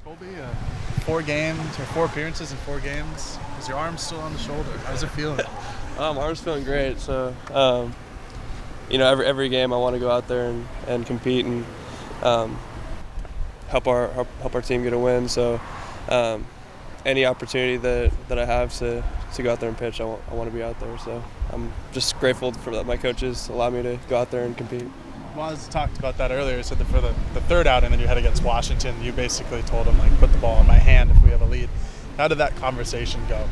Kolby, 4 games or 4 appearances in 4 games. Is your arm still on the shoulder? How's it feeling? Arm's feeling great. So, every game I want to go out there and compete and help our team get a win. So, any opportunity that I have to go out there and pitch, I want to be out there. So, I'm just grateful for that my coaches allow me to go out there and compete. Waz talked about that earlier. He said that for the third outing that you had against Washington, you basically told him, like, put the ball in my hand if we have a lead. How did that conversation go?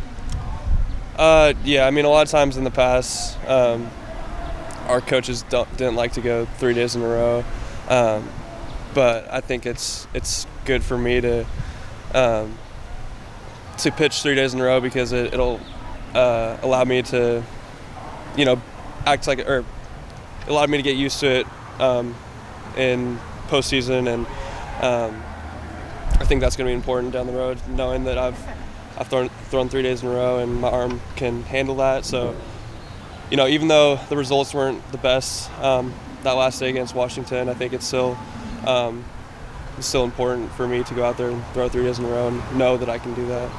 Yeah, I mean, a lot of times in the past, our coaches didn't like to go 3 days in a row, but I think it's good for me to pitch 3 days in a row because it'll allow me to, act like or allowed me to get used to it in postseason, and I think that's going to be important down the road, knowing that I've thrown 3 days in a row and my arm can handle that. So, even though the results weren't the best that last day against Washington, I think it's still important for me to go out there and throw 3 days in a row and know that I can do that.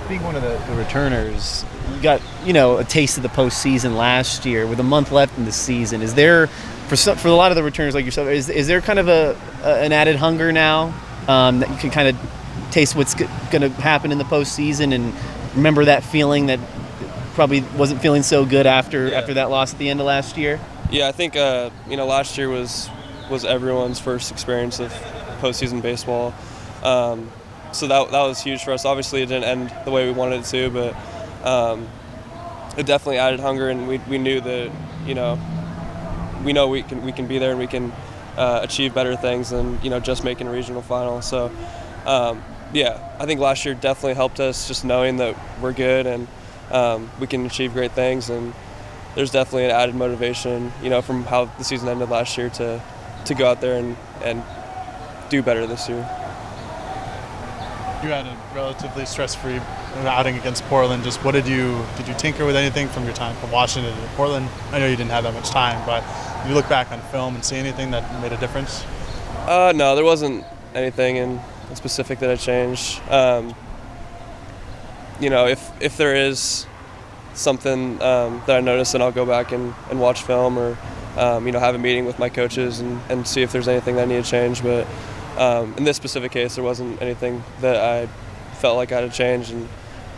Being one of the returners, you got a taste of the postseason last year. With a month left in the season, is there for a lot of the returners like yourself, is there kind of an added hunger now that you can kind of taste what's going to happen in the postseason and remember that feeling that probably wasn't feeling so good after that loss at the end of last year? Yeah, I think last year was everyone's first experience of postseason baseball. So that was huge for us. Obviously, it didn't end the way we wanted it to, but it definitely added hunger, and we knew that we know we can be there and we can achieve better things than just making a regional final. So I think last year definitely helped us, just knowing that we're good and we can achieve great things, and there's definitely an added motivation from how the season ended last year to go out there and do better this year. You had a relatively stress-free outing against Portland. Just did you tinker with anything from your time from Washington to Portland? I know you didn't have that much time, but did you look back on film and see anything that made a difference? No, there wasn't anything in specific that I changed. If there is something that I notice, then I'll go back and watch film or have a meeting with my coaches and see if there's anything that I need to change. But in this specific case, there wasn't anything that I felt like I had to change. And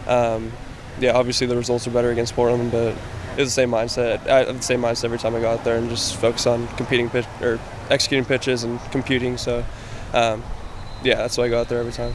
obviously the results are better against Portland, but it was the same mindset. I had the same mindset every time I go out there and just focus on executing pitches and computing. So that's why I go out there every time.